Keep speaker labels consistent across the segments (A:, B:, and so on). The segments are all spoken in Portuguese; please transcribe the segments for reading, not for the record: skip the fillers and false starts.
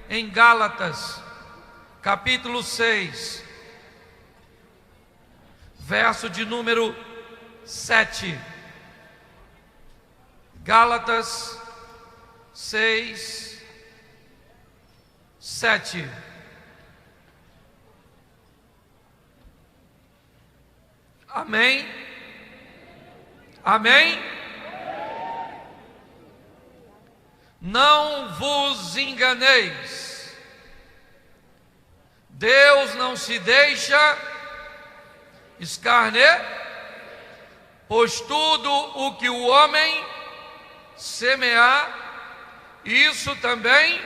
A: em Gálatas, capítulo 6, verso de número 7. Gálatas 6, 7. Amém? Amém? Não vos enganeis, Deus não se deixa escarnecer, pois tudo o que o homem semear, isso também,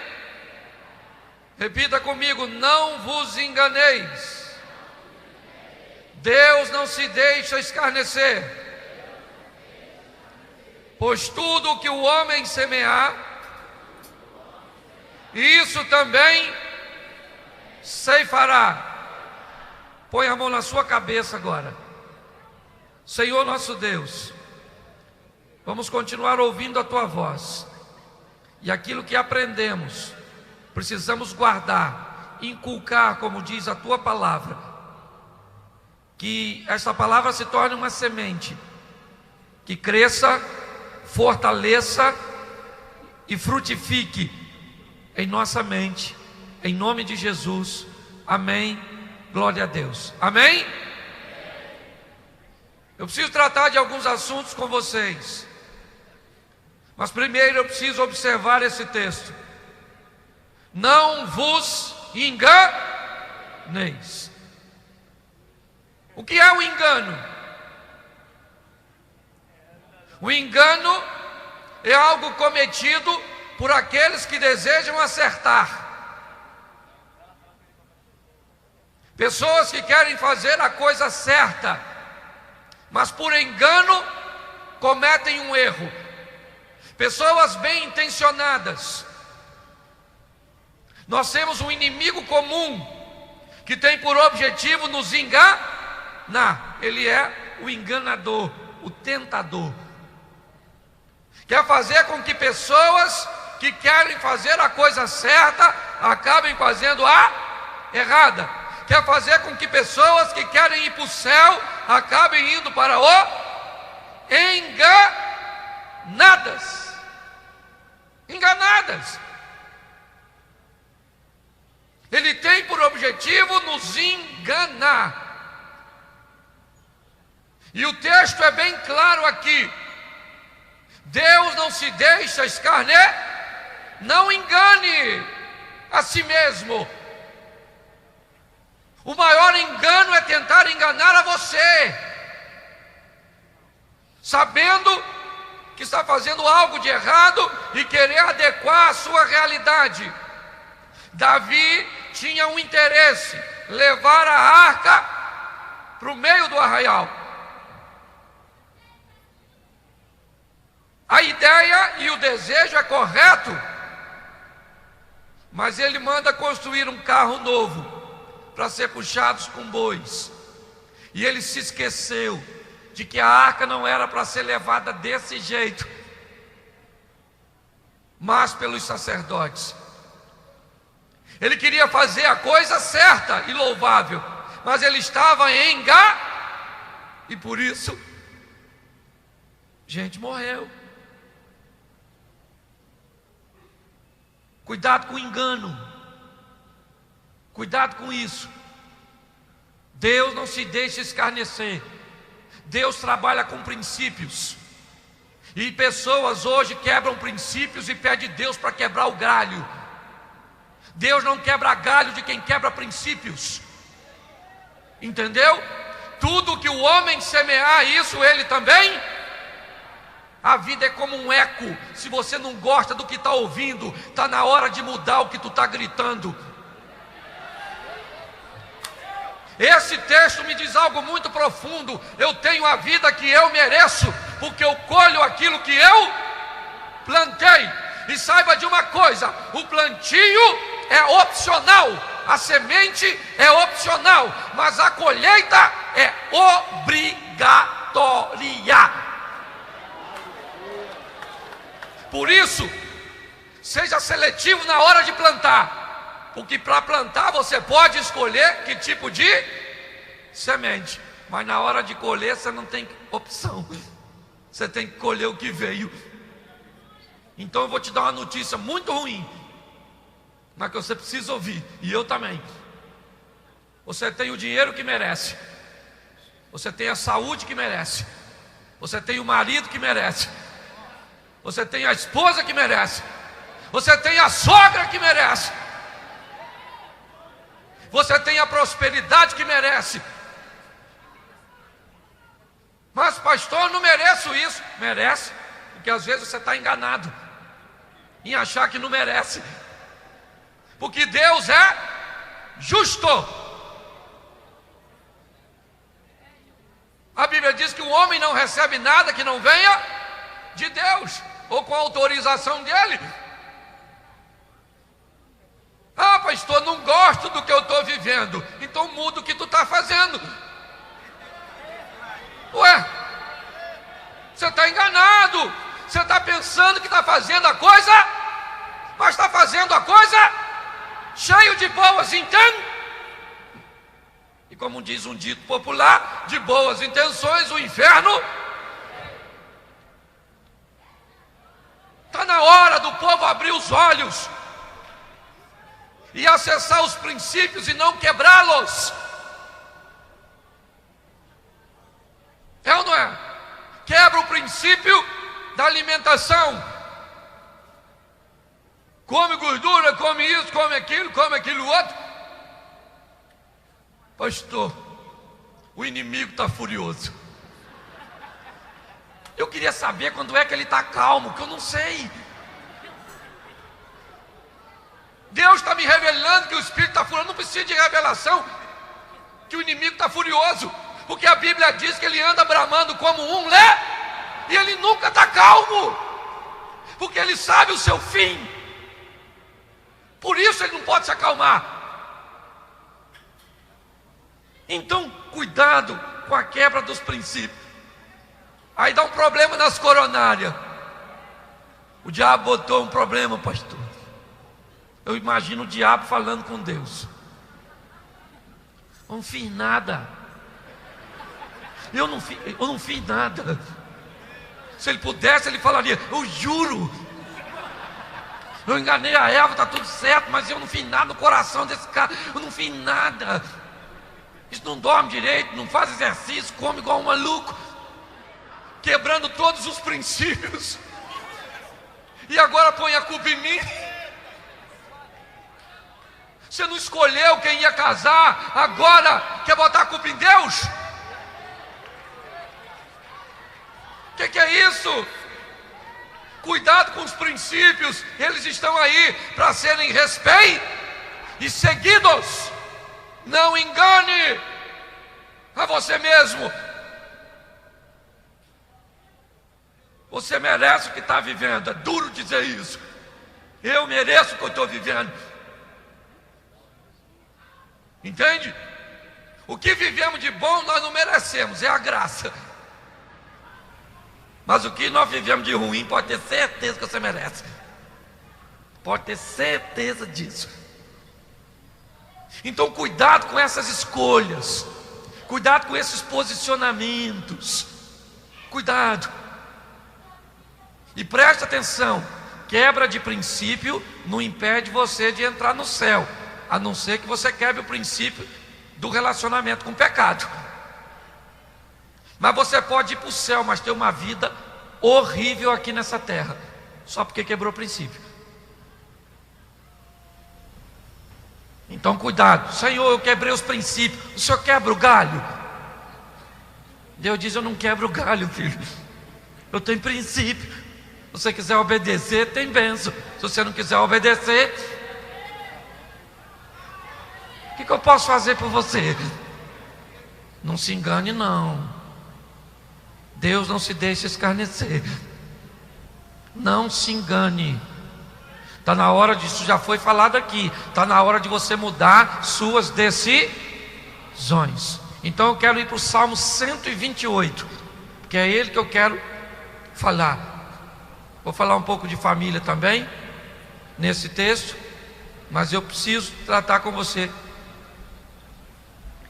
A: repita comigo, não vos enganeis, Deus não se deixa escarnecer, pois tudo o que o homem semear, isso também ceifará. Põe a mão na sua cabeça agora. Senhor nosso Deus, vamos continuar ouvindo a Tua voz, e aquilo que aprendemos, precisamos guardar, inculcar, como diz a Tua palavra, que essa palavra se torne uma semente, que cresça, fortaleça e frutifique em nossa mente, em nome de Jesus, amém, glória a Deus, amém? Eu preciso tratar de alguns assuntos com vocês, mas primeiro eu preciso observar esse texto. Não vos enganeis. O que é o engano? O engano é algo cometido por aqueles que desejam acertar. Pessoas que querem fazer a coisa certa, mas por engano cometem um erro. Pessoas bem intencionadas. Nós temos um inimigo comum que tem por objetivo nos enganar. Ele é o enganador, o tentador. Quer fazer com que pessoas que querem fazer a coisa certa acabem fazendo a errada. Quer fazer com que pessoas que querem ir para o céu acabem indo para o enganadas. Enganadas. Ele tem por objetivo nos enganar. E o texto é bem claro aqui. Deus não se deixa escarnecer. Não engane a si mesmo. O maior engano é tentar enganar a você, sabendo que está fazendo algo de errado e querer adequar a sua realidade. Davi tinha um interesse, levar a arca para o meio do arraial. A ideia e o desejo é correto, mas ele manda construir um carro novo para ser puxados com bois, e ele se esqueceu de que a arca não era para ser levada desse jeito, mas pelos sacerdotes. Ele queria fazer a coisa certa e louvável, mas ele estava em e por isso gente morreu. Cuidado com o engano. Cuidado com isso. Deus não se deixa escarnecer. Deus trabalha com princípios. E pessoas hoje quebram princípios e pedem Deus para quebrar o galho. Deus não quebra galho de quem quebra princípios. Entendeu? Tudo que o homem semear, isso ele também. A vida é como um eco. Se você não gosta do que está ouvindo, está na hora de mudar o que tu está gritando. Esse texto me diz algo muito profundo. Eu tenho a vida que eu mereço, porque eu colho aquilo que eu plantei. E saiba de uma coisa: o plantio é opcional, a semente é opcional, mas a colheita é obrigatória. Por isso, seja seletivo na hora de plantar. Porque para plantar você pode escolher que tipo de semente, mas na hora de colher você não tem opção, você tem que colher o que veio. Então eu vou te dar uma notícia muito ruim, mas que você precisa ouvir, e eu também. Você tem o dinheiro que merece, você tem a saúde que merece, você tem o marido que merece, você tem a esposa que merece, você tem a sogra que merece, você tem a prosperidade que merece. Mas pastor, eu não mereço isso. Merece, porque às vezes você está enganado em achar que não merece, porque Deus é justo. A Bíblia diz que o homem não recebe nada que não venha de Deus, ou com a autorização dele. Ah, pastor, não gosto do que eu estou vivendo. Então muda o que tu está fazendo. Ué, você está enganado. Você está pensando que está fazendo a coisa, mas está fazendo a coisa cheio de boas intenções. E como diz um dito popular, de boas intenções o inferno. Está na hora do povo abrir os olhos e acessar os princípios e não quebrá-los. É ou não é? Quebra o princípio da alimentação. Come gordura, come isso, come aquilo outro. Pastor, o inimigo está furioso. Eu queria saber quando é que ele está calmo, que eu não sei. Deus está me revelando que o Espírito está furioso. Não precisa de revelação que o inimigo está furioso, porque a Bíblia diz que ele anda bramando como um leão, e ele nunca está calmo, porque ele sabe o seu fim. Por isso ele não pode se acalmar. Então cuidado com a quebra dos princípios. Aí dá um problema nas coronárias. O diabo botou um problema, pastor. Eu imagino o diabo falando com Deus. Eu não fiz nada. Eu não fiz nada. Se ele pudesse, ele falaria: eu juro, eu enganei a Eva, está tudo certo, mas eu não fiz nada no coração desse cara. Eu não fiz nada. Isso não dorme direito, não faz exercício, come igual um maluco, quebrando todos os princípios. E agora põe a culpa em mim. Você não escolheu quem ia casar, agora quer botar a culpa em Deus? O que é isso? Cuidado com os princípios, eles estão aí para serem respeitados e seguidos. Não engane a você mesmo. Você merece o que está vivendo. É duro dizer isso. Eu mereço o que eu estou vivendo. Entende? O que vivemos de bom nós não merecemos, é a graça. Mas o que nós vivemos de ruim, pode ter certeza que você merece. Pode ter certeza disso. Então cuidado com essas escolhas. Cuidado com esses posicionamentos. Cuidado. E preste atenção, quebra de princípio não impede você de entrar no céu, a não ser que você quebre o princípio do relacionamento com o pecado. Mas você pode ir para o céu, mas ter uma vida horrível aqui nessa terra, só porque quebrou o princípio. Então cuidado. Senhor, eu quebrei os princípios. O Senhor quebra o galho? Deus diz: eu não quebro o galho, filho. Eu tenho princípio. Se você quiser obedecer, tem bênção. Se você não quiser obedecer, o que eu posso fazer por você? Não se engane não. Deus não se deixa escarnecer. Não se engane. Está na hora disso, já foi falado aqui. Está na hora de você mudar suas decisões. Então eu quero ir para o Salmo 128, que é ele que eu quero falar. Vou falar um pouco de família também nesse texto. mas eu preciso tratar com você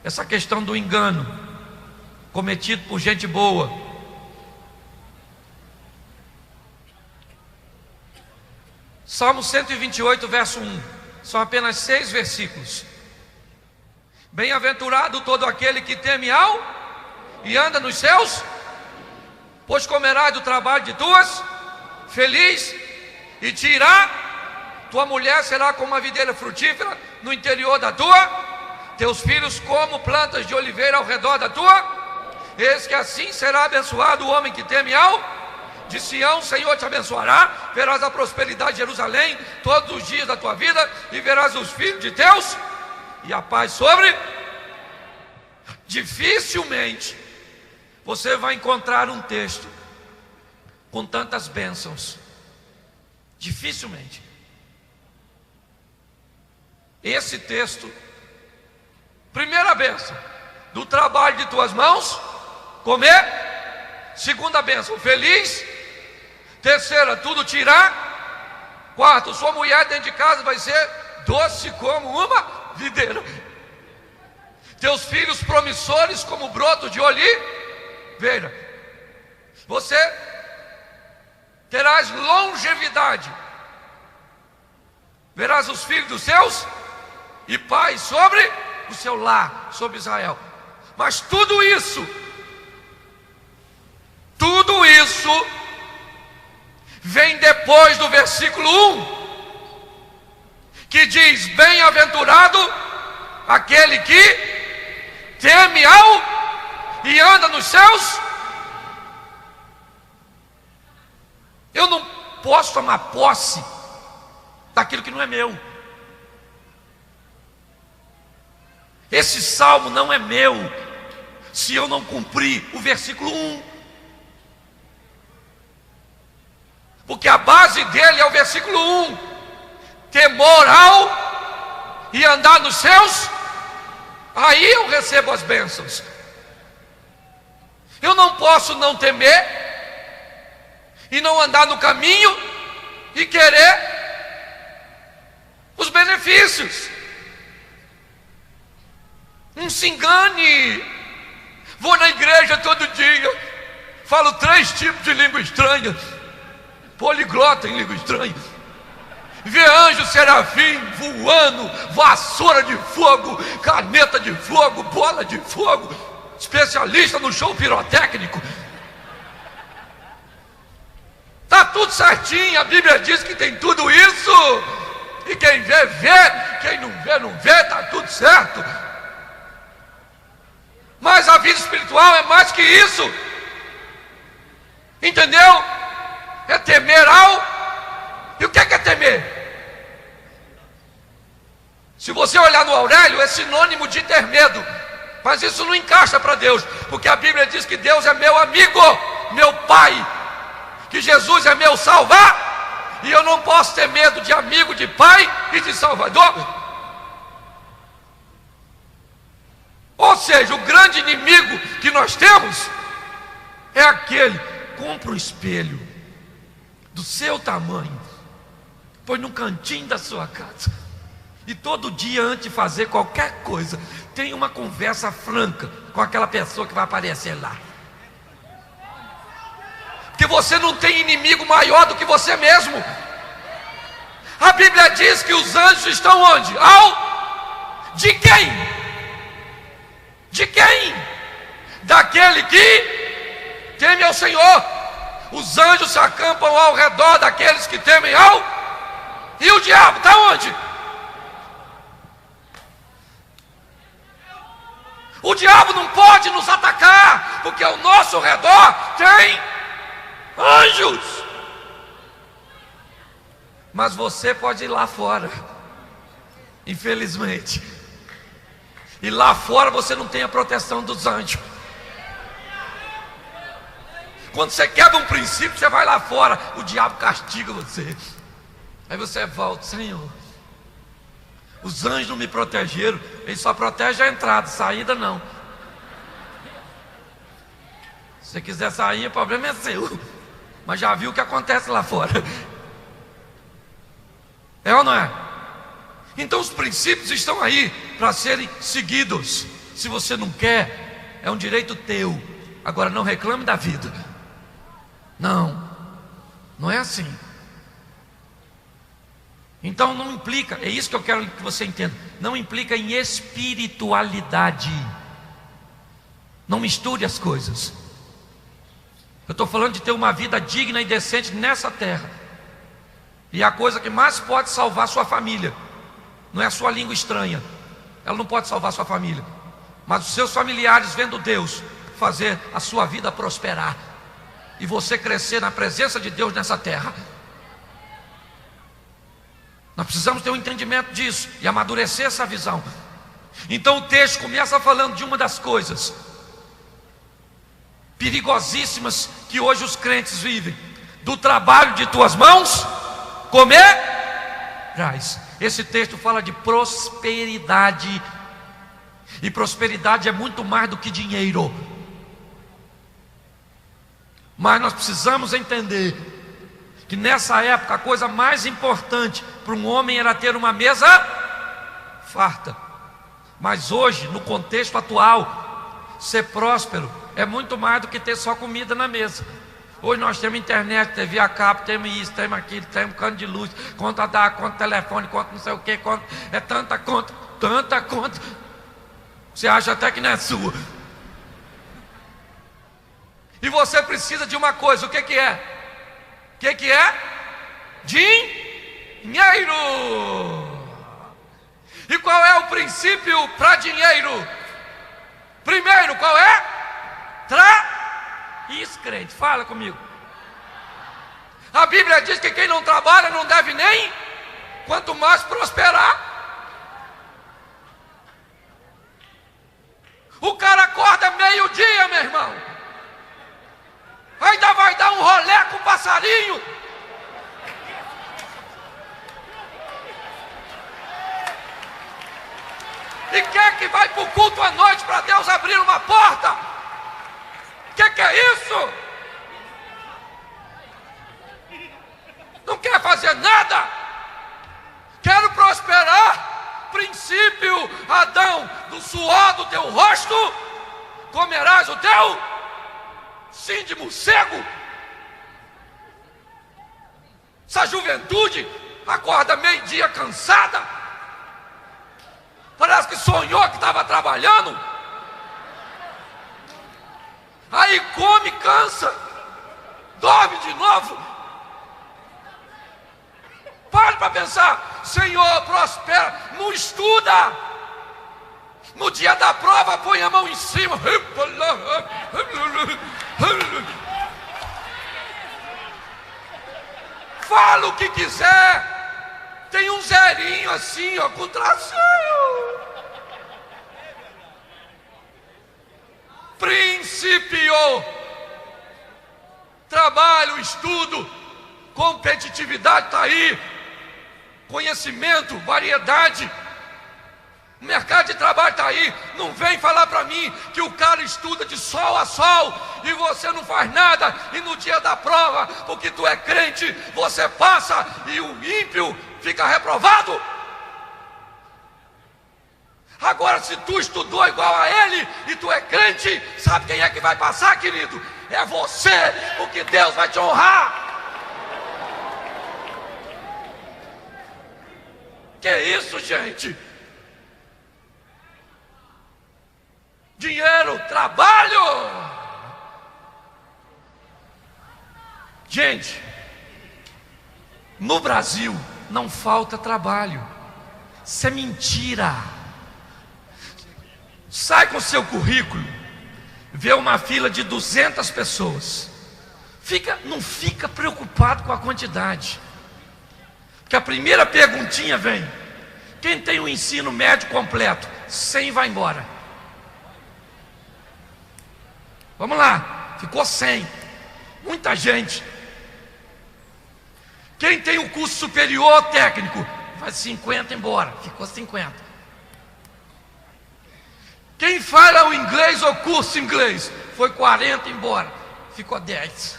A: essa questão do engano cometido por gente boa. Salmo 128, verso 1. São apenas 6 versículos. Bem-aventurado todo aquele que teme ao e anda nos céus, pois comerá do trabalho de tuas, feliz, e te irá. Tua mulher será como uma videira frutífera no interior da tua, teus filhos como plantas de oliveira ao redor da tua. Eis que assim será abençoado o homem que teme ao de Sião. O Senhor te abençoará, verás a prosperidade de Jerusalém todos os dias da tua vida, e verás os filhos de Deus e a paz sobre. Dificilmente você vai encontrar um texto com tantas bênçãos. Dificilmente. Esse texto, primeira bênção, do trabalho de tuas mãos, comer. Segunda bênção, feliz. Terceira, tudo te irá. Quarto, sua mulher dentro de casa vai ser doce como uma videira. Teus filhos promissores como broto de oliveira. Você terás longevidade. Verás os filhos dos seus e paz sobre o seu lar, sobre Israel. Mas tudo isso vem depois do versículo 1, que diz: bem-aventurado aquele que teme ao e anda nos céus. Eu não posso tomar posse daquilo que não é meu. Esse salmo não é meu se eu não cumprir o versículo 1, porque a base dele é o versículo 1: temor ao e andar nos céus. Aí eu recebo as bênçãos. Eu não posso não temer e não andar no caminho e querer os benefícios. Não se engane. Vou na igreja todo dia, falo 3 tipos de língua estranha, poliglota em língua estranha, vê anjo serafim voando, vassoura de fogo, caneta de fogo, bola de fogo, especialista no show pirotécnico. Está tudo certinho, a Bíblia diz que tem tudo isso. E quem vê, vê, quem não vê, não vê, está tudo certo. Mas a vida espiritual é mais que isso. Entendeu? É temer ao. E o que é temer? Se você olhar no Aurélio, é sinônimo de ter medo. Mas isso não encaixa para Deus, porque a Bíblia diz que Deus é meu amigo, meu pai, que Jesus é meu salvar, e eu não posso ter medo de amigo, de pai e de salvador. Ou seja, o grande inimigo que nós temos é aquele: compra um espelho do seu tamanho, põe num cantinho da sua casa, e todo dia, antes de fazer qualquer coisa, tem uma conversa franca com aquela pessoa que vai aparecer lá. Porque você não tem inimigo maior do que você mesmo. A Bíblia diz que os anjos estão onde? De quem? De quem? Daquele que teme ao Senhor. Os anjos se acampam ao redor daqueles que temem ao. E o diabo está onde? O diabo não pode nos atacar, porque ao nosso redor tem anjos. Mas você pode ir lá fora, infelizmente. E lá fora você não tem a proteção dos anjos. Quando você quebra um princípio, você vai lá fora, o diabo castiga você. Aí você volta: Senhor, os anjos não me protegeram. Eles só protegem a entrada, saída não. Se você quiser sair, o problema é seu. Mas já viu o que acontece lá fora. É ou não é? Então os princípios estão aí para serem seguidos. Se você não quer, é um direito teu. Agora não reclame da vida. Não é assim. Então não implica, é isso que eu quero que você entenda, não implica em espiritualidade. Não misture as coisas. Eu estou falando de ter uma vida digna e decente nessa terra. E a coisa que mais pode salvar sua família não é a sua língua estranha. Ela não pode salvar sua família, mas os seus familiares vendo Deus fazer a sua vida prosperar e você crescer na presença de Deus nessa terra. Nós precisamos ter um entendimento disso e amadurecer essa visão. Então o texto começa falando de uma das coisas perigosíssimas que hoje os crentes vivem: do trabalho de tuas mãos comerás. Esse texto fala de prosperidade, e prosperidade é muito mais do que dinheiro. Mas nós precisamos entender que nessa época a coisa mais importante para um homem era ter uma mesa farta. Mas hoje, no contexto atual, ser próspero é muito mais do que ter só comida na mesa. Hoje nós temos internet, TV a cabo, temos isso, temos aquilo, temos cano de luz, conta d'água, conta telefone, conta não sei o que, conta, é tanta conta. Você acha até que não é sua. E você precisa de uma coisa, o que que é? O que que é? Dinheiro. E qual é o princípio para dinheiro? Primeiro, qual é? Isso, crente, fala comigo. A Bíblia diz que quem não trabalha não deve nem, quanto mais prosperar. O cara acorda meio-dia, meu irmão, ainda vai dar um rolê com o passarinho. E quer que vai para o culto à noite para Deus abrir uma porta? Que é isso? Não quer fazer nada? Quero prosperar. Princípio, Adão, do suor do teu rosto comerás o teu sim de morcego. Essa juventude acorda meio-dia cansada, parece que sonhou que estava trabalhando, aí come, cansa, dorme de novo. Pare para pensar. Senhor, prospera. Não estuda. No dia da prova põe a mão em cima. Fala o que quiser. Tem um zerinho assim, ó, com tracinho. Princípio: trabalho, estudo, competitividade está aí, conhecimento, variedade, o mercado de trabalho está aí. Não vem falar para mim que o cara estuda de sol a sol e você não faz nada, e no dia da prova, porque tu é crente, você passa e o ímpio fica reprovado. Agora, se tu estudou igual a ele e tu é crente, sabe quem é que vai passar, querido? É você, porque Deus vai te honrar. Que isso, gente? Dinheiro, trabalho. Gente, no Brasil não falta trabalho. Isso é mentira. Sai com seu currículo, vê uma fila de 200 pessoas, não fica preocupado com a quantidade, porque a primeira perguntinha vem: quem tem o ensino médio completo? 100 vai embora. Vamos lá, ficou 100, muita gente. Quem tem o curso superior técnico? Vai 50 embora, ficou 50. Quem fala o inglês ou curso inglês? Foi 40 embora, ficou 10.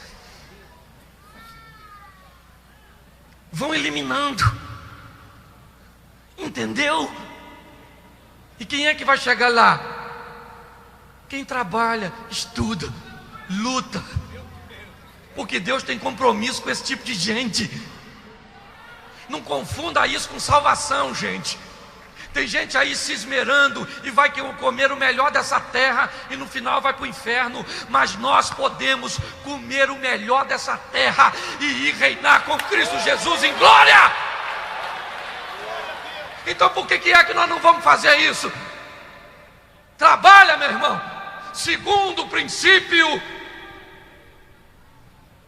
A: Vão eliminando. Entendeu? E quem é que vai chegar lá? Quem trabalha, estuda, luta. Porque Deus tem compromisso com esse tipo de gente. Não confunda isso com salvação, gente. Tem gente aí se esmerando e vai comer o melhor dessa terra e no final vai para o inferno. Mas nós podemos comer o melhor dessa terra e ir reinar com Cristo Jesus em glória. Então por que é que nós não vamos fazer isso? Trabalha, meu irmão, segundo o princípio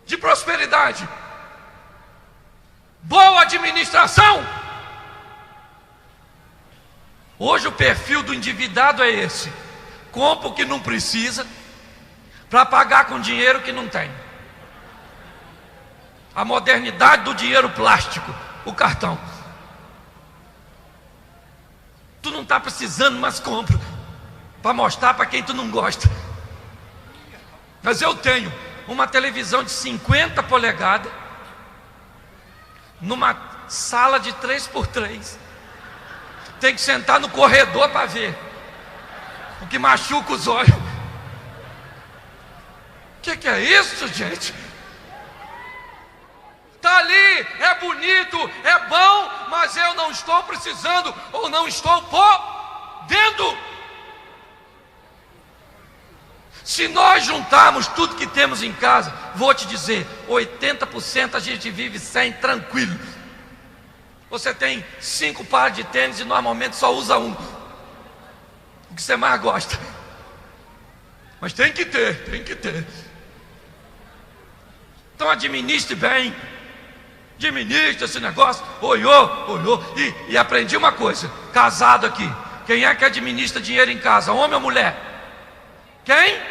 A: de prosperidade, boa administração. Hoje o perfil do endividado é esse: compra o que não precisa para pagar com dinheiro que não tem. A modernidade do dinheiro plástico, o cartão. Tu não está precisando, mas compra para mostrar para quem tu não gosta. Mas eu tenho uma televisão de 50 polegadas numa sala de 3x3. Tem que sentar no corredor para ver, porque machuca os olhos. O que é isso, gente? Está ali, é bonito, é bom, mas eu não estou precisando ou não estou podendo. Se nós juntarmos tudo que temos em casa, vou te dizer, 80% a gente vive sem, tranquilo. Você tem 5 pares de tênis e normalmente só usa um, o que você mais gosta. Mas tem que ter, tem que ter. Então administre bem, administre esse negócio. Olhou. E aprendi uma coisa, casado aqui, quem é que administra dinheiro em casa, homem ou mulher? Quem?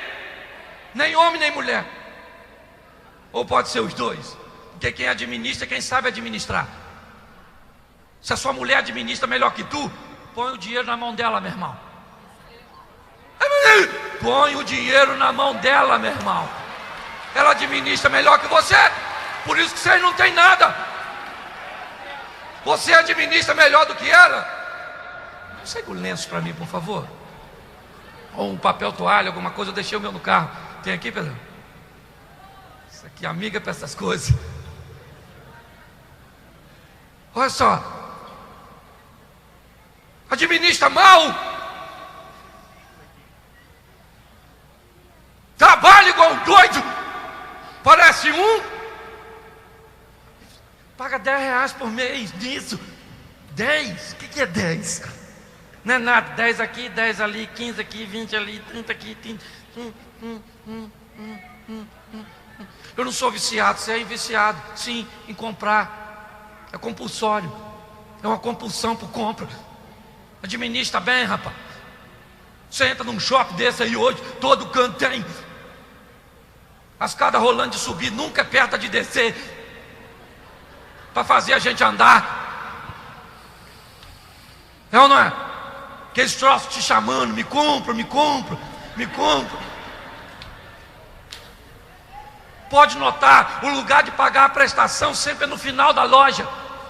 A: Nem homem nem mulher. Ou pode ser os dois, porque quem administra é quem sabe administrar. Se a sua mulher administra melhor que tu, põe o dinheiro na mão dela, meu irmão. Põe o dinheiro na mão dela, meu irmão. Ela administra melhor que você, por isso que vocês não têm nada. Você administra melhor do que ela. Segue o lenço para mim, por favor. Ou um papel toalha, alguma coisa. Eu deixei o meu no carro. Tem aqui, Pedro? Isso aqui, amiga para essas coisas. Olha só. Administra mal. Trabalha igual um doido. Parece um. Paga R$10 por mês nisso. 10? O que é 10? Não é nada. 10 aqui, 10 ali, 15 aqui, 20 ali, 30 aqui, 30. Eu não sou viciado. Você é viciado, sim, em comprar. É compulsório. É uma compulsão por compra. Administra bem, rapaz. Você entra num shopping desse aí hoje, todo canto tem. As escadas rolando de subir, nunca é perto de descer, para fazer a gente andar. É ou não é? Aqueles troços te chamando, me compra. Pode notar, o lugar de pagar a prestação sempre é no final da loja.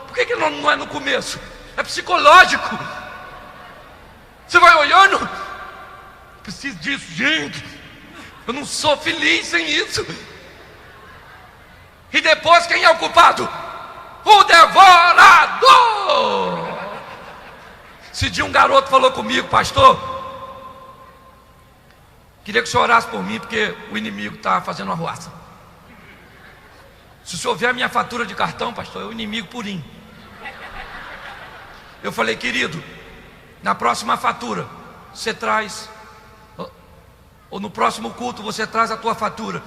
A: Por que não é no começo? É psicológico. Você vai olhando, preciso disso, gente. Eu não sou feliz sem isso. E depois quem é o culpado? O devorador. Esse dia um garoto falou comigo: pastor, queria que o senhor orasse por mim, porque o inimigo está fazendo uma arruaça. Se o senhor ver a minha fatura de cartão, pastor, é o inimigo purinho. Eu falei: querido, na próxima fatura você traz, ou no próximo culto você traz a tua fatura.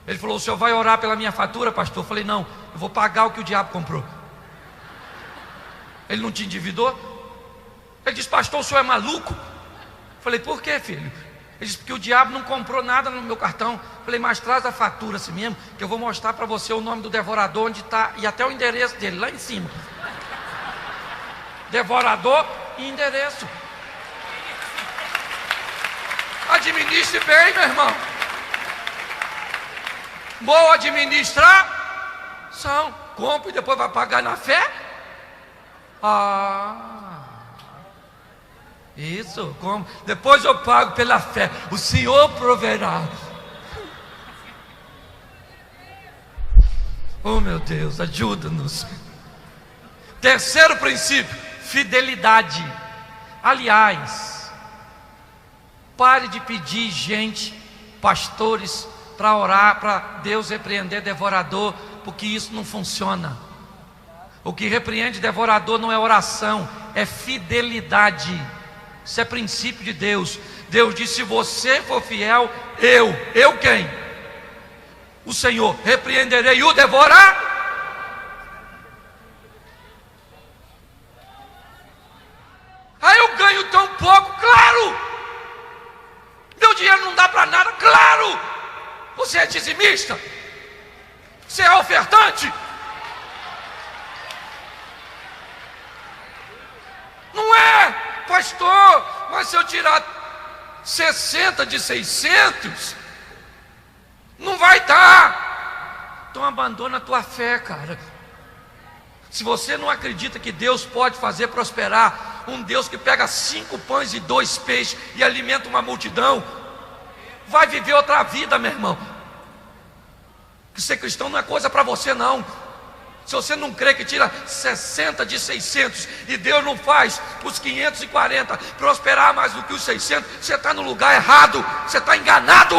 A: Ele falou: o senhor vai orar pela minha fatura, pastor? Eu falei: não, eu vou pagar o que o diabo comprou. Ele não te endividou? Ele disse: pastor, o senhor é maluco? Eu falei: por quê, filho? Ele disse: porque o diabo não comprou nada no meu cartão. Eu falei: mas traz a fatura assim mesmo, que eu vou mostrar para você o nome do devorador, onde está, e até o endereço dele, lá em cima. Devorador e endereço. Administre bem, meu irmão. Boa administração. Compre e depois vai pagar na fé. Ah, isso, como? Depois eu pago pela fé. O Senhor proverá. Oh meu Deus, ajuda-nos. Terceiro princípio, fidelidade. Aliás, pare de pedir gente, pastores, para orar, para Deus repreender devorador, porque isso não funciona. O que repreende devorador não é oração, é fidelidade. Isso é princípio de Deus. Deus disse: se você for fiel, eu quem? O Senhor, repreenderei o devorar. Aí eu ganho tão pouco, claro. Meu dinheiro não dá para nada, claro. Você é dizimista? Você é ofertante? Não é, pastor, mas se eu tirar 60 de 600, não vai dar. Então abandona a tua fé, cara. Se você não acredita que Deus pode fazer prosperar, um Deus que pega 5 pães e 2 peixes e alimenta uma multidão, vai viver outra vida, meu irmão. Que ser cristão não é coisa para você, não. Se você não crê que tira 60 de 600 e Deus não faz os 540 prosperar mais do que os 600, você está no lugar errado, você está enganado.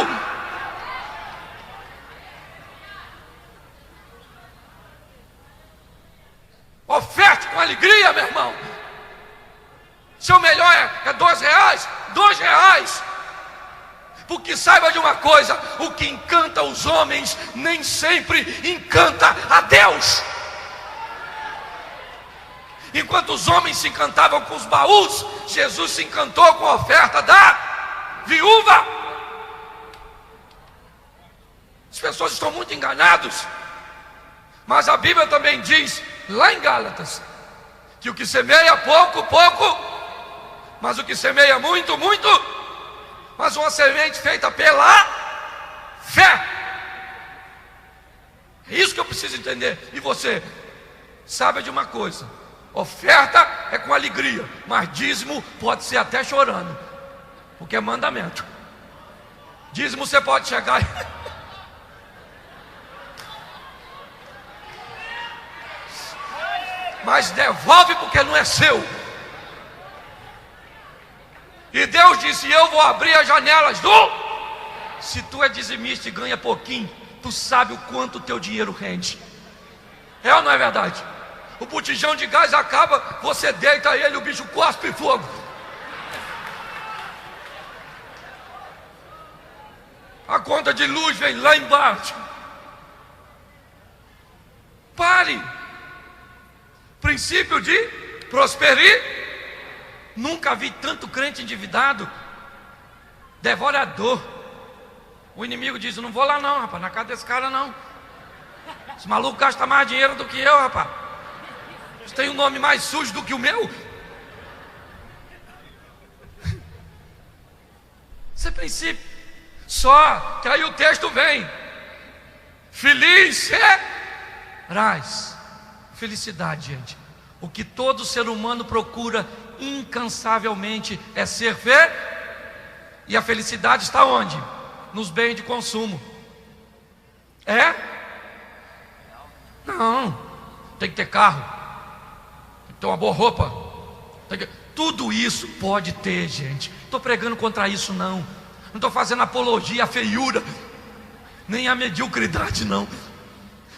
A: Oferte com alegria, meu irmão. Seu melhor é R$2, R$2. Porque saiba de uma coisa: o que encanta os homens nem sempre encanta a Deus. Enquanto os homens se encantavam com os baús, Jesus se encantou com a oferta da viúva. As pessoas estão muito enganadas. Mas a Bíblia também diz, lá em Gálatas, que o que semeia pouco, pouco, mas o que semeia muito, muito. Mas uma semente feita pela fé. É isso que eu preciso entender. E você, sabe de uma coisa: oferta é com alegria, mas dízimo pode ser até chorando, porque é mandamento. Dízimo você pode chegar mas devolve, porque não é seu. E Deus disse: eu vou abrir as janelas do... Se tu é dizimista e ganha pouquinho, tu sabe o quanto o teu dinheiro rende. É ou não é verdade? O botijão de gás acaba, você deita ele, o bicho cospe fogo. A conta de luz vem lá embaixo. Pare. Princípio de prosperar. Nunca vi tanto crente endividado, devorador. O inimigo diz: eu não vou lá não, rapaz, na casa desse cara não. Esse maluco gasta mais dinheiro do que eu, rapaz. Você tem um nome mais sujo do que o meu. Isso é princípio. Só que aí o texto vem: feliz serás. Felicidade, gente. O que todo ser humano procura incansavelmente é ser feliz. E a felicidade está onde? Nos bens de consumo. É? Não. Tem que ter carro, tem que ter uma boa roupa, tudo isso pode ter, gente. Não estou pregando contra isso, não. Não estou fazendo apologia à feiura, nem à mediocridade, não.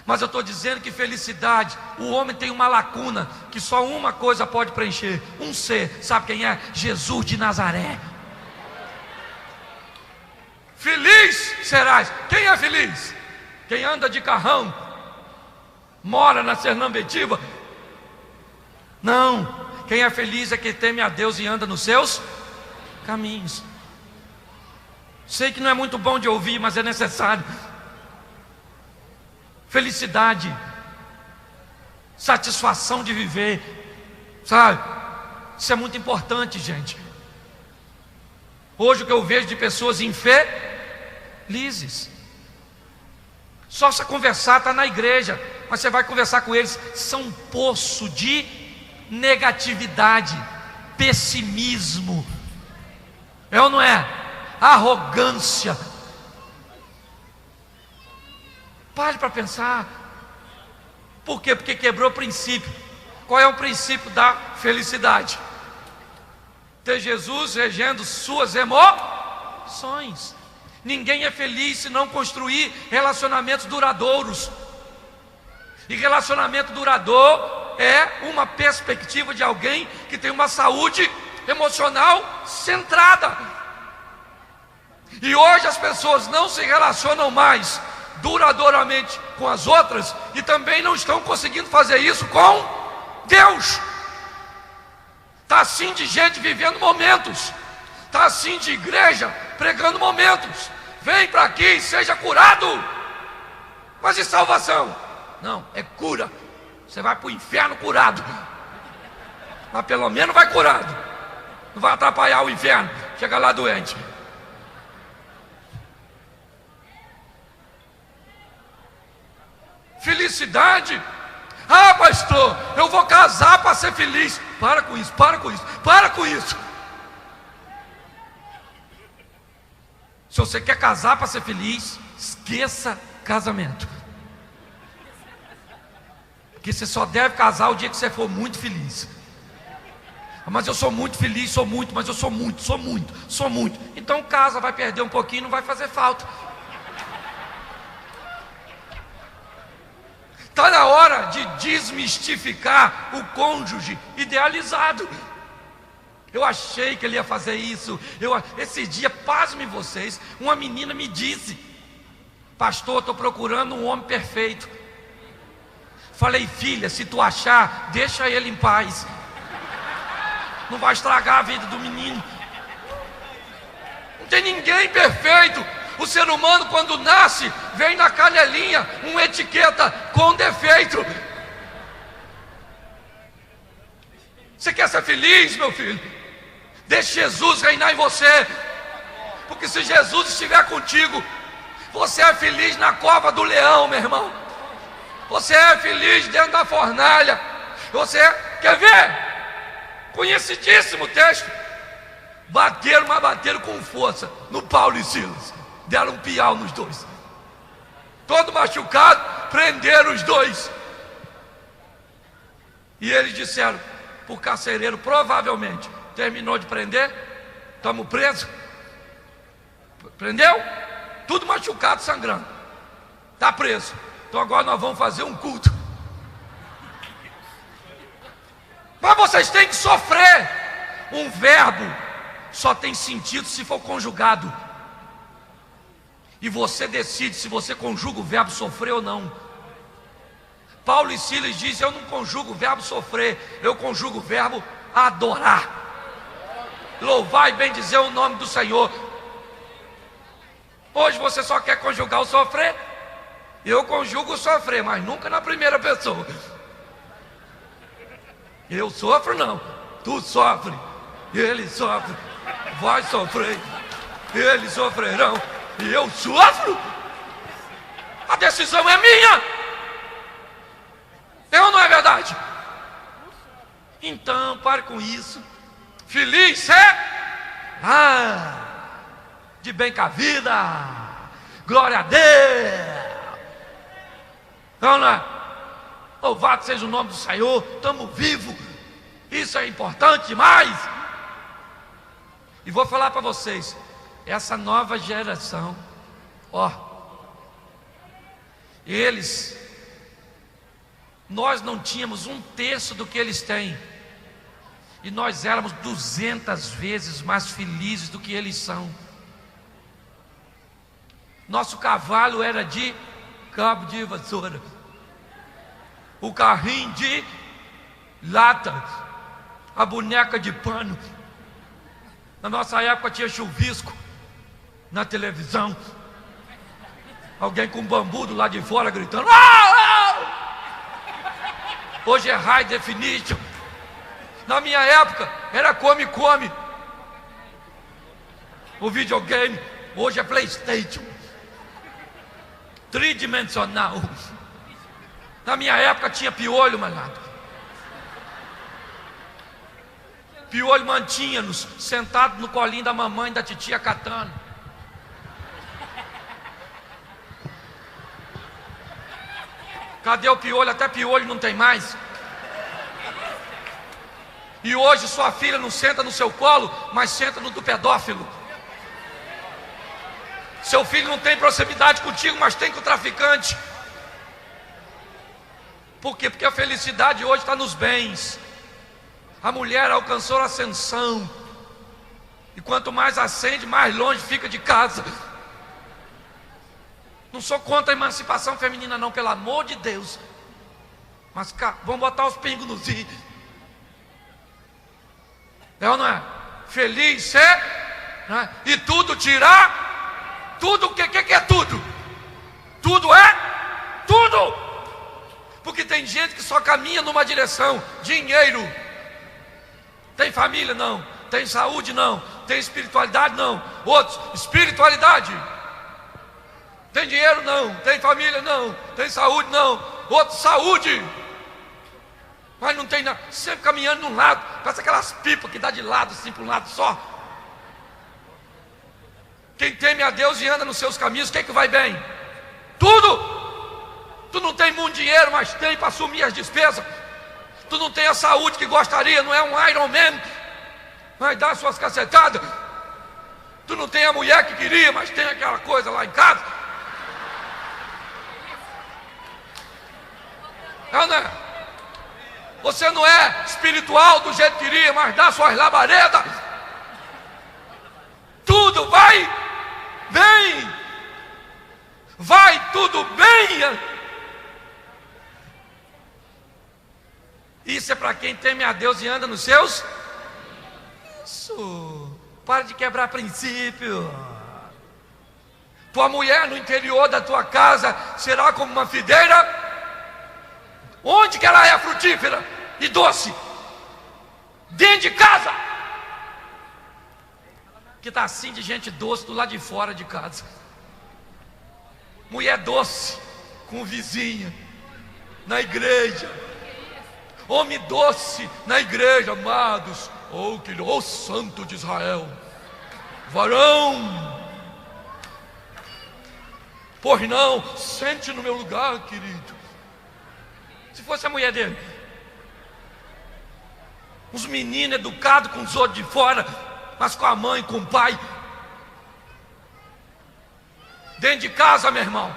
A: Mas eu estou dizendo que felicidade, o homem tem uma lacuna que só uma coisa pode preencher. Um ser, sabe quem é? Jesus de Nazaré. Feliz serás. Quem é feliz? Quem anda de carrão, mora na Sernambetiva? Não. Quem é feliz é quem teme a Deus e anda nos seus caminhos. Sei que não é muito bom de ouvir, mas é necessário. Felicidade, satisfação de viver, sabe? Isso é muito importante, gente. Hoje o que eu vejo de pessoas infelizes, só se conversar, está na igreja, mas você vai conversar com eles, são um poço de negatividade, pessimismo, é ou não é? Arrogância. Pare para pensar. Por quê? Porque quebrou o princípio. Qual é o princípio da felicidade? Ter Jesus regendo suas emoções. Ninguém é feliz se não construir relacionamentos duradouros. E relacionamento duradouro é uma perspectiva de alguém que tem uma saúde emocional centrada. E hoje as pessoas não se relacionam mais duradouramente com as outras e também não estão conseguindo fazer isso com Deus. Está assim de gente vivendo momentos, está assim de igreja pregando momentos. Vem para aqui e seja curado. Mas e salvação? Não, é cura. Você vai para o inferno curado, mas pelo menos vai curado. Não vai atrapalhar o inferno, chega lá doente. Felicidade? Ah, pastor, eu vou casar para ser feliz. Para com isso, para com isso, para com isso. Se você quer casar para ser feliz, esqueça casamento. Porque você só deve casar o dia que você for muito feliz. Mas eu sou muito feliz, sou muito, mas eu sou muito. Então casa, vai perder um pouquinho, não vai fazer falta. Está na hora de desmistificar o cônjuge idealizado. Eu achei que ele ia fazer isso. Esse dia, pasmem vocês, uma menina me disse: pastor, estou procurando um homem perfeito. Falei: filha, se tu achar, deixa ele em paz. Não vai estragar a vida do menino. Não tem ninguém perfeito. O ser humano, quando nasce, vem na canelinha uma etiqueta com defeito. Você quer ser feliz, meu filho? Deixe Jesus reinar em você. Porque se Jesus estiver contigo, você é feliz na cova do leão, meu irmão. Você é feliz dentro da fornalha. Você quer ver? Conhecidíssimo texto. Bateram, mas bateram com força no Paulo e Silas. Deram um piau nos dois. Todo machucado, prenderam os dois. E eles disseram para o carcereiro, provavelmente: terminou de prender? Estamos presos? Prendeu? Tudo machucado, sangrando. Está preso. Então agora nós vamos fazer um culto. Mas vocês têm que sofrer. Um verbo só tem sentido se for conjugado. E você decide se você conjuga o verbo sofrer ou não. Paulo e Silas dizem: eu não conjugo o verbo sofrer, eu conjugo o verbo adorar. Louvar e bendizer o nome do Senhor. Hoje você só quer conjugar o sofrer. Eu conjugo o sofrer, mas nunca na primeira pessoa. Eu sofro não, tu sofre, ele sofre, vai sofrer, eles sofrerão. E eu sofro. A decisão é minha. É ou não é verdade? Então pare com isso. Feliz é de bem com a vida. Glória a Deus. Não é? Louvado seja o nome do Senhor. Estamos vivos. Isso é importante demais. E vou falar para vocês: essa nova geração, nós não tínhamos um terço do que eles têm, e nós éramos 200 vezes mais felizes do que eles são. Nosso cavalo era de cabo de vassoura, o carrinho de lata, a boneca de pano. Na nossa época tinha chuvisco na televisão, alguém com bambu do lado de fora gritando. Hoje é high definition. Na minha época era come. O videogame hoje é PlayStation, tridimensional. Na minha época tinha piolho, malado. Piolho mantinha-nos sentados no colinho da mamãe, da titia catando. Cadê o piolho? Até piolho não tem mais. E hoje sua filha não senta no seu colo, mas senta no do pedófilo. Seu filho não tem proximidade contigo, mas tem com o traficante. Por quê? Porque a felicidade hoje está nos bens. A mulher alcançou a ascensão. E quanto mais ascende, mais longe fica de casa. Não sou contra a emancipação feminina não, pelo amor de Deus. Mas vamos botar os pingos nos i. É ou não é? Feliz ser, né? E tudo tirar. Tudo o que é tudo? Tudo é tudo. Porque tem gente que só caminha numa direção: dinheiro. Tem família? Não. Tem saúde? Não. Tem espiritualidade? Não. Outros, espiritualidade. Tem dinheiro? Não. Tem família? Não. Tem saúde? Não. Outros, saúde. Mas não tem nada, sempre caminhando de um lado, parece aquelas pipas que dá de lado, assim, para um lado só. Quem teme a Deus e anda nos seus caminhos, o que é que vai bem? Tudo. Tu não tem muito dinheiro, mas tem para assumir as despesas. Tu não tem a saúde que gostaria, não é um Iron Man, vai dar suas cacetadas. Tu não tem a mulher que queria, mas tem aquela coisa lá em casa. Não, não é? Você não é espiritual do jeito que queria, mas dá suas labaredas. Tudo vai bem. Vai tudo bem. Isso é para quem teme a Deus e anda nos seus. Isso. Para de quebrar princípio. Tua mulher no interior da tua casa será como uma videira. Onde que ela é frutífera e doce? Dentro de casa. Que está assim de gente doce do lado de fora de casa. Mulher doce com vizinha na igreja. Homem doce na igreja, amados. Oh santo de Israel. Varão. Pois não, sente no meu lugar, querido. Se fosse a mulher dele, uns meninos educados com os outros de fora, mas com a mãe, com o pai. Dentro de casa, meu irmão.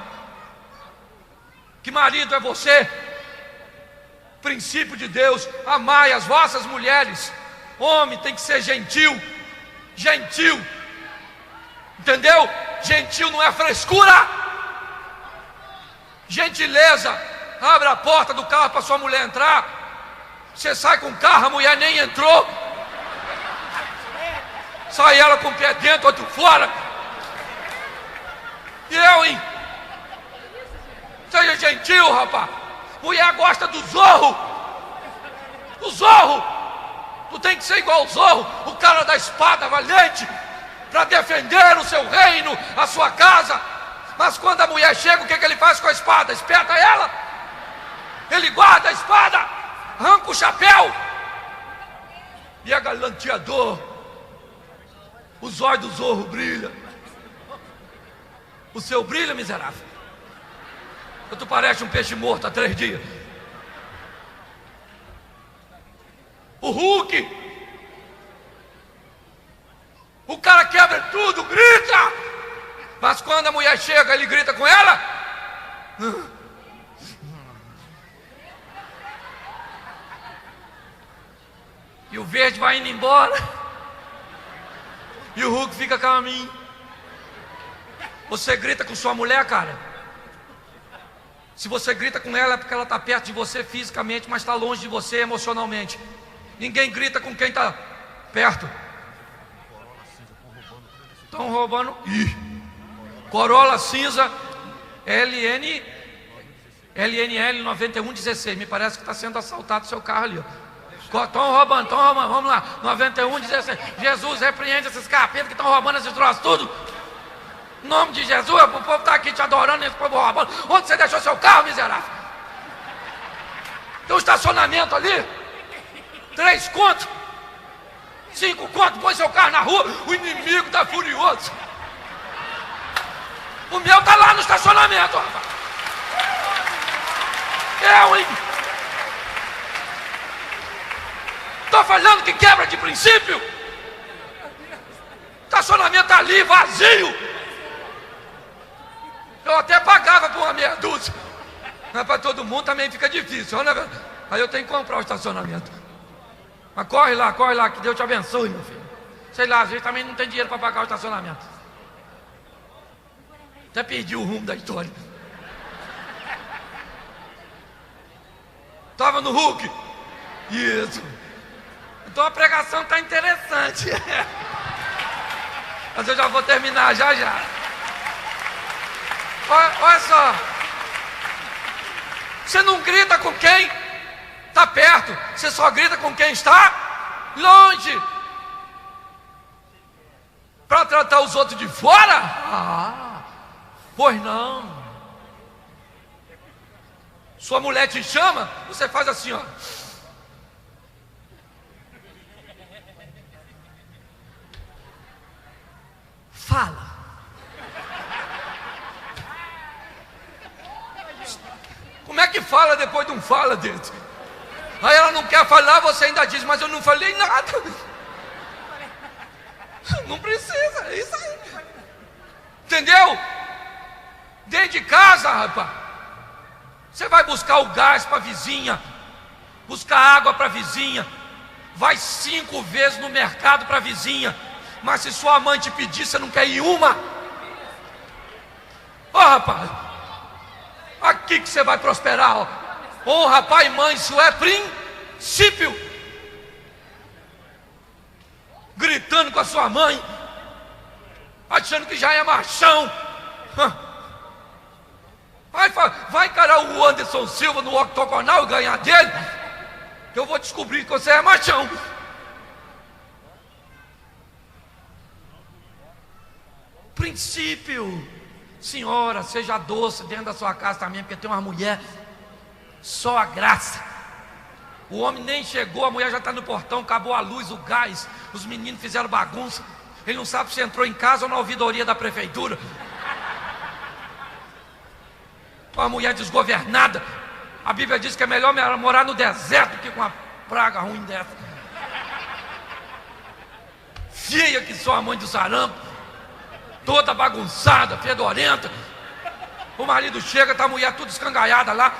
A: Que marido é você? Princípio de Deus: amai as vossas mulheres. Homem tem que ser gentil. Gentil. Entendeu? Gentil não é frescura. Gentileza. Abre a porta do carro para sua mulher entrar. Você sai com o carro, a mulher nem entrou. Sai ela com o pé dentro, outro fora. E eu, hein? Seja gentil, rapaz. Mulher gosta do zorro. O zorro. Tu tem que ser igual o zorro, o cara da espada valente, para defender o seu reino, a sua casa. Mas quando a mulher chega, o que ele faz com a espada? Espeta ela. Ele guarda a espada, arranca o chapéu e é galanteador. Os olhos do zorro brilham. O seu brilha, miserável. Tu parece um peixe morto há 3 dias. O Hulk. O cara quebra tudo, grita. Mas quando a mulher chega, ele grita com ela. E o verde vai indo embora. E o Hulk fica calminho. Você grita com sua mulher, cara. Se você grita com ela é porque ela está perto de você fisicamente, mas está longe de você emocionalmente. Ninguém grita com quem está perto. Estão roubando. Corolla cinza LNL 9116. Me parece que está sendo assaltado seu carro ali, ó. Estão roubando, vamos lá, 9116. Jesus, repreende esses capetas que estão roubando esses troços, tudo. Em nome de Jesus, o povo está aqui te adorando, esse povo roubando. Onde você deixou seu carro, miserável? Tem um estacionamento ali, 3 contos. 5 conto, põe seu carro na rua, o inimigo está furioso. O meu está lá no estacionamento, rapaz. Hein? Estou falando que quebra de princípio. O estacionamento está ali, vazio. Eu até pagava por uma meia dúzia. Mas para todo mundo também fica difícil, né? Aí eu tenho que comprar o estacionamento. Mas corre lá, que Deus te abençoe, meu filho. Sei lá, às vezes também não tem dinheiro para pagar o estacionamento. Até perdi o rumo da história. Estava no Hulk. Isso. Então a pregação está interessante. Mas eu já vou terminar já. Olha só. Você não grita com quem está perto. Você só grita com quem está longe. Para tratar os outros de fora? Pois não. Sua mulher te chama, você faz assim, ó. Fala. Como é que fala depois de um fala desse? Aí ela não quer falar, você ainda diz, mas eu não falei nada. Não precisa, é isso aí. Entendeu? Dentro de casa, rapaz, você vai buscar o gás para a vizinha, buscar água para a vizinha, vai 5 vezes no mercado para a vizinha, mas se sua mãe te pedir, você não quer ir uma? Rapaz, aqui que você vai prosperar, ó. Honra pai e mãe, isso é princípio. Gritando com a sua mãe, achando que já é machão. Vai encarar o Anderson Silva no octogonal e ganhar dele, que eu vou descobrir que você é machão. Princípio. Senhora, seja doce dentro da sua casa também, porque tem uma mulher, só a graça. O homem nem chegou, a mulher já está no portão, acabou a luz, o gás, os meninos fizeram bagunça. Ele não sabe se entrou em casa ou na ouvidoria da prefeitura. Uma mulher desgovernada. A Bíblia diz que é melhor morar no deserto que com uma praga ruim dessa. Feia que só a mãe do sarampo, toda bagunçada, fedorenta. O marido chega, tá a mulher tudo escangaiada lá.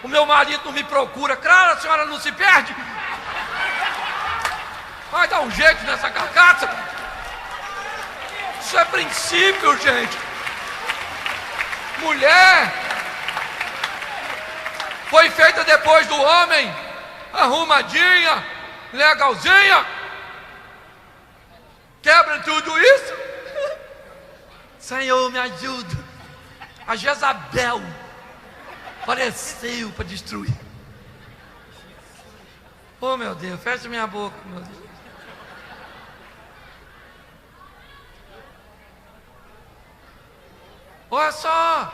A: O meu marido não me procura. Claro, a senhora não se perde. Vai dar um jeito nessa carcaça. Isso é princípio, gente. Mulher foi feita depois do homem, arrumadinha, legalzinha. Quebra tudo isso. Senhor, me ajuda. A Jezabel apareceu para destruir. Oh, meu Deus, fecha minha boca, meu Deus. Olha só,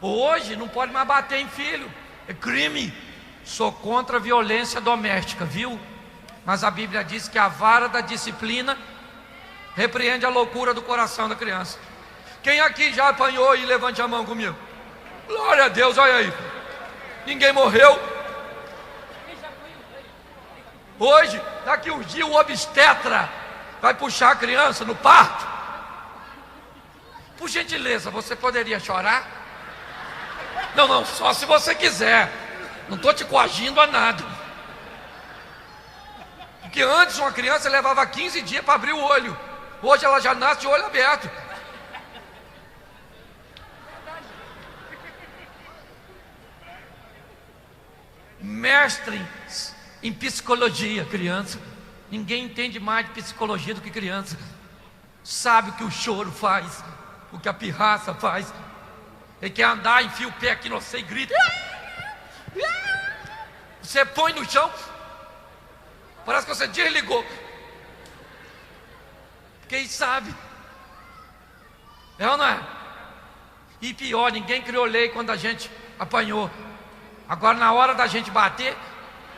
A: hoje não pode mais bater em filho, é crime. Sou contra a violência doméstica, viu? Mas a Bíblia diz que a vara da disciplina repreende a loucura do coração da criança. Quem aqui já apanhou e levante a mão comigo? Glória a Deus, olha aí. Ninguém morreu. Hoje, daqui uns dias, o obstetra vai puxar a criança no parto. Por gentileza, você poderia chorar? Não, só se você quiser. Não estou te coagindo a nada. Porque antes uma criança levava 15 dias para abrir o olho. Hoje ela já nasce de olho aberto. Mestres em psicologia, criança. Ninguém entende mais de psicologia do que criança. Sabe o que o choro faz, o que a pirraça faz. Ele quer andar, enfia o pé aqui no você e grita. Você põe no chão, parece que você desligou. Quem sabe? É ou não é? E pior, ninguém criou lei quando a gente apanhou. Agora na hora da gente bater,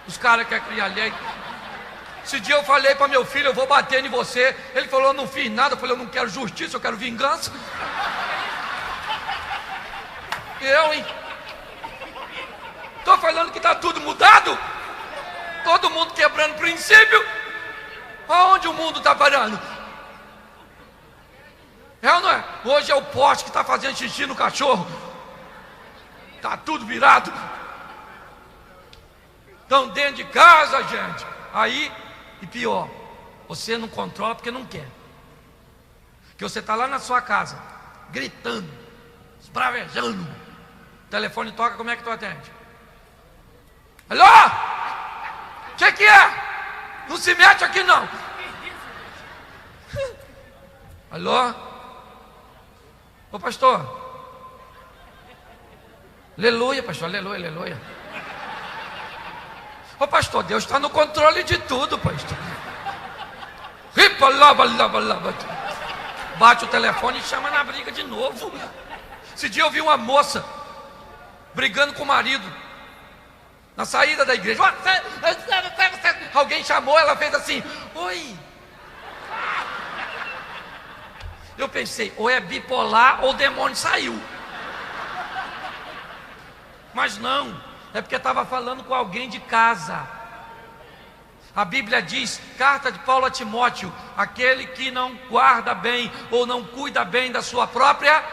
A: os caras querem criar lei. Esse dia eu falei para meu filho: eu vou bater em você. Ele falou: eu não fiz nada. Eu falei: eu não quero justiça, eu quero vingança. Hein? Estou falando que está tudo mudado. Todo mundo quebrando princípio. Aonde o mundo está parando? É ou não é? Hoje é o poste que está fazendo xixi no cachorro. Está tudo virado. Estão dentro de casa, gente. Aí, e pior, você não controla porque não quer. Que você está lá na sua casa, gritando, esbravejando. O telefone toca, como é que tu atende? Alô? O que é? Não se mete aqui não. Alô? Ô pastor. Aleluia, pastor, aleluia, aleluia. Ô pastor, Deus está no controle de tudo, pastor. Bate o telefone e chama na briga de novo. Esse dia eu vi uma moça brigando com o marido na saída da igreja. Alguém chamou, ela fez assim: oi. Eu pensei, ou é bipolar ou o demônio saiu. Mas não, é porque estava falando com alguém de casa. A Bíblia diz, carta de Paulo a Timóteo: aquele que não guarda bem ou não cuida bem da sua própria,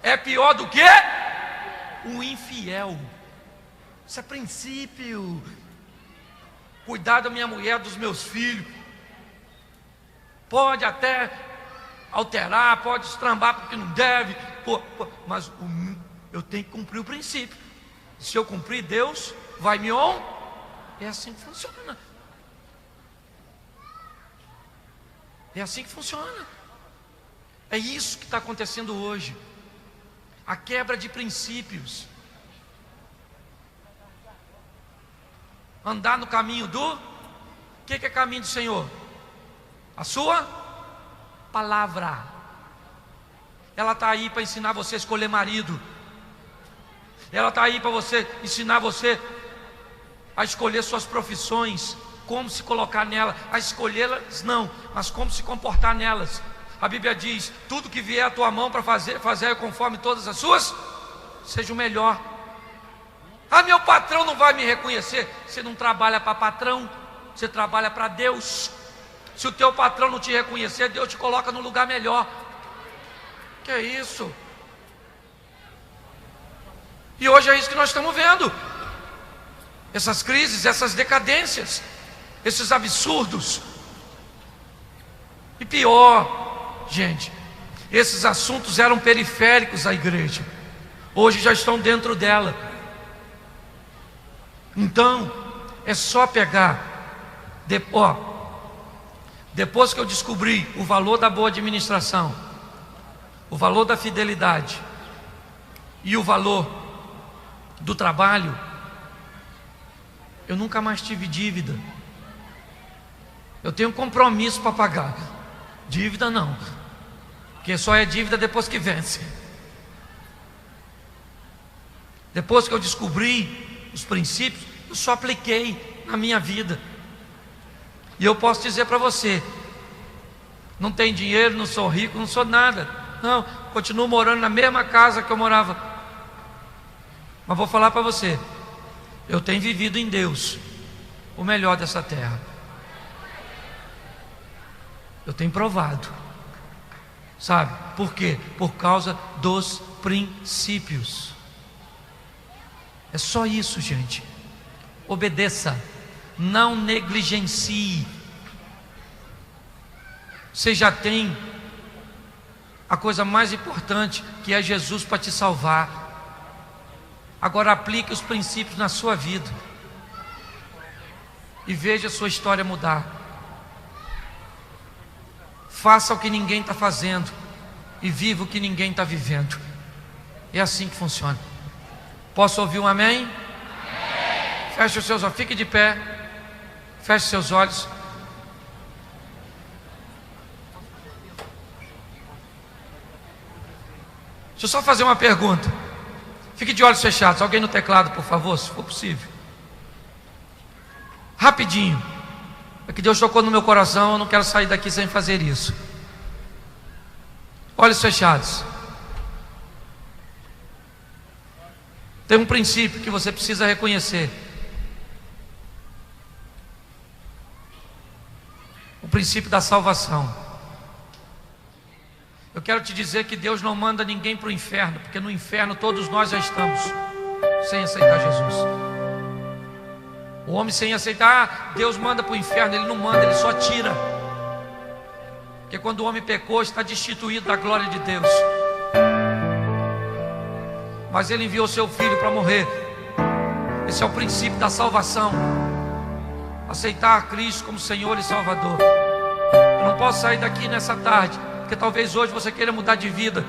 A: é pior do que um infiel. Isso é princípio. Cuidar da minha mulher, dos meus filhos. Pode até alterar, pode estrambar porque não deve, mas eu tenho que cumprir o princípio. Se eu cumprir, Deus vai me honrar. É assim que funciona. É assim que funciona. É isso que está acontecendo hoje. A quebra de princípios. Andar no caminho do... O que é caminho do Senhor? A sua palavra. Ela está aí para ensinar você a escolher marido. Ela está aí para ensinar você a escolher suas profissões, como se colocar nela, a escolhê-las não, mas como se comportar nelas. A Bíblia diz: tudo que vier à tua mão para fazer conforme todas as suas, seja o melhor. Ah, meu patrão não vai me reconhecer. Você não trabalha para patrão, você trabalha para Deus. Se o teu patrão não te reconhecer, Deus te coloca no lugar melhor. Que é isso? E hoje é isso que nós estamos vendo. Essas crises, essas decadências, esses absurdos. E pior, gente, esses assuntos eram periféricos à igreja. Hoje já estão dentro dela. Então, é só pegar. Depois que eu descobri o valor da boa administração, o valor da fidelidade e o valor do trabalho, eu nunca mais tive dívida. Eu tenho compromisso para pagar. Dívida não, porque só é dívida depois que vence. Depois que eu descobri os princípios, eu só apliquei na minha vida. E eu posso dizer para você: não tenho dinheiro, não sou rico, não sou nada. Não, continuo morando na mesma casa que eu morava. Mas vou falar para você: eu tenho vivido em Deus o melhor dessa terra. Eu tenho provado. Sabe por quê? Por causa dos princípios. É só isso, gente. Obedeça, não negligencie. Você já tem a coisa mais importante, que é Jesus para te salvar. Agora aplique os princípios na sua vida e veja a sua história mudar. Faça o que ninguém está fazendo e viva o que ninguém está vivendo. É assim que funciona. Posso ouvir um amém? Amém. Feche os seus olhos, fique de pé. Feche seus olhos. Deixa eu só fazer uma pergunta. Fique de olhos fechados. Alguém no teclado, por favor, se for possível. Rapidinho. É que Deus tocou no meu coração, eu não quero sair daqui sem fazer isso. Olhos fechados. Tem um princípio que você precisa reconhecer. O princípio da salvação. Eu quero te dizer que Deus não manda ninguém para o inferno, porque no inferno todos nós já estamos, sem aceitar Jesus. O homem sem aceitar, Deus manda para o inferno. Ele não manda, Ele só tira. Porque quando o homem pecou, está destituído da glória de Deus. Mas Ele enviou seu Filho para morrer. Esse é o princípio da salvação. Aceitar a Cristo como Senhor e Salvador. Eu não posso sair daqui nessa tarde, porque talvez hoje você queira mudar de vida.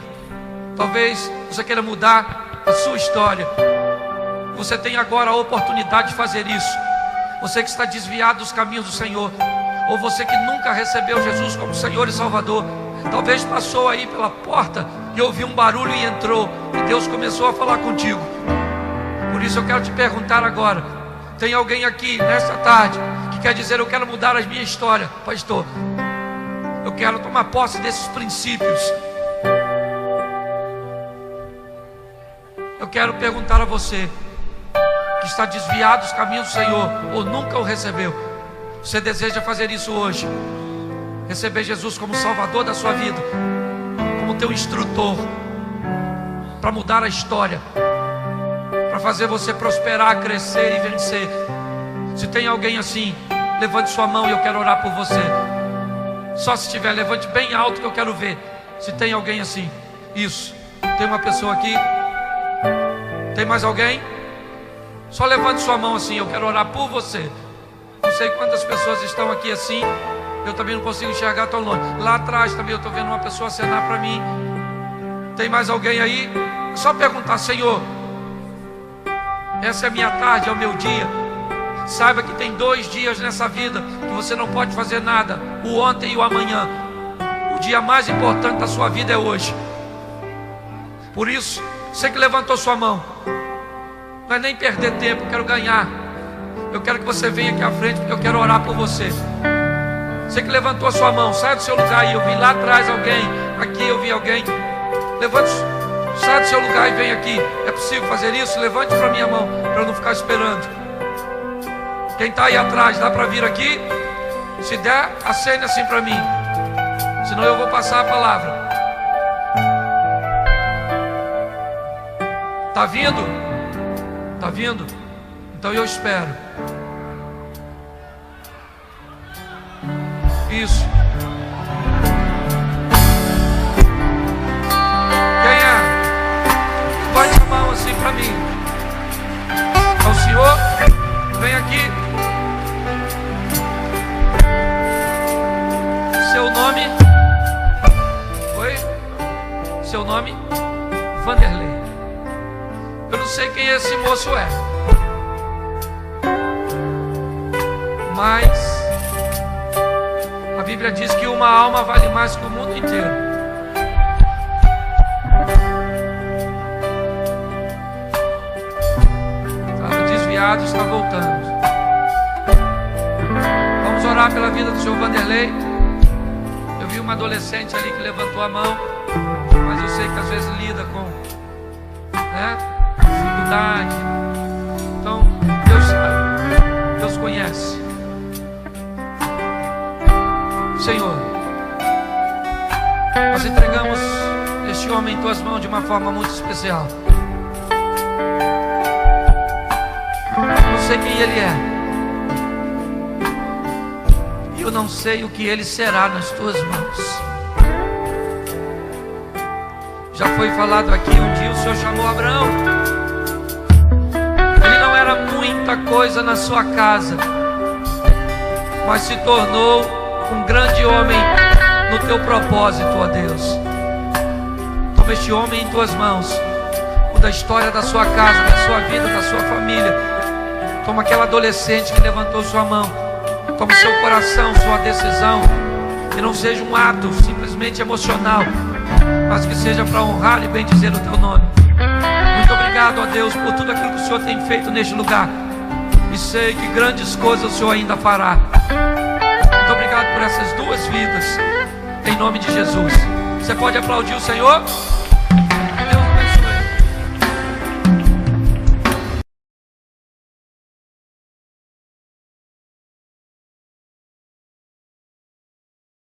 A: Talvez você queira mudar a sua história. Você tem agora a oportunidade de fazer isso. Você que está desviado dos caminhos do Senhor, ou você que nunca recebeu Jesus como Senhor e Salvador, talvez passou aí pela porta e ouviu um barulho e entrou, e Deus começou a falar contigo. Por isso eu quero te perguntar agora: tem alguém aqui nesta tarde que quer dizer, eu quero mudar a minha história, pastor, eu quero tomar posse desses princípios? Eu quero perguntar a você que está desviado dos caminhos do Senhor, ou nunca o recebeu, você deseja fazer isso hoje? Receber Jesus como Salvador da sua vida, como teu instrutor, para mudar a história, para fazer você prosperar, crescer e vencer. Se tem alguém assim, levante sua mão e eu quero orar por você. Só se tiver, levante bem alto que eu quero ver. Se tem alguém assim, isso. Tem uma pessoa aqui? Tem mais alguém? Só levante sua mão assim, eu quero orar por você. Não sei quantas pessoas estão aqui assim. Eu também não consigo enxergar tão longe. Lá atrás também eu estou vendo uma pessoa acenar para mim. Tem mais alguém aí? É só perguntar: Senhor, essa é a minha tarde, é o meu dia. Saiba que tem 2 dias nessa vida que você não pode fazer nada: o ontem e o amanhã. O dia mais importante da sua vida é hoje. Por isso, você que levantou sua mão, não é nem perder tempo, eu quero ganhar. Eu quero que você venha aqui à frente, porque eu quero orar por você. Você que levantou a sua mão, sai do seu lugar aí. Eu vi lá atrás alguém, aqui eu vi alguém. Levante, sai do seu lugar e vem aqui. É possível fazer isso? Levante para minha mão, para eu não ficar esperando. Quem está aí atrás, dá para vir aqui? Se der, acene assim para mim, senão eu vou passar a palavra. Está vindo? Está vindo? Então eu espero. Isso. Quem é? Levante a mão assim para mim. É o senhor? Vem aqui. Seu nome? Oi? Seu nome? Vanderlei. Eu não sei quem esse moço é, mas a Bíblia diz que uma alma vale mais que o mundo inteiro. Estava desviado, está voltando. Vamos orar pela vida do senhor Vanderlei. Eu vi uma adolescente ali que levantou a mão, mas eu sei que às vezes lida com, dificuldade. Então, Deus sabe, Deus conhece. Senhor, nós entregamos este homem em tuas mãos de uma forma muito especial. Não sei quem ele é, e eu não sei o que ele será nas tuas mãos. Já foi falado aqui, um dia o Senhor chamou Abraão. Ele não era muita coisa na sua casa, mas se tornou um grande homem no teu propósito, ó Deus. Toma este homem em tuas mãos, muda a história da sua casa, da sua vida, da sua família. Toma aquela adolescente que levantou sua mão, toma seu coração, sua decisão, que não seja um ato simplesmente emocional, mas que seja para honrar e bendizer o teu nome. Muito obrigado, ó Deus, por tudo aquilo que o Senhor tem feito neste lugar, e sei que grandes coisas o Senhor ainda fará. obrigado por essas duas vidas, em nome de Jesus. Você pode aplaudir o Senhor?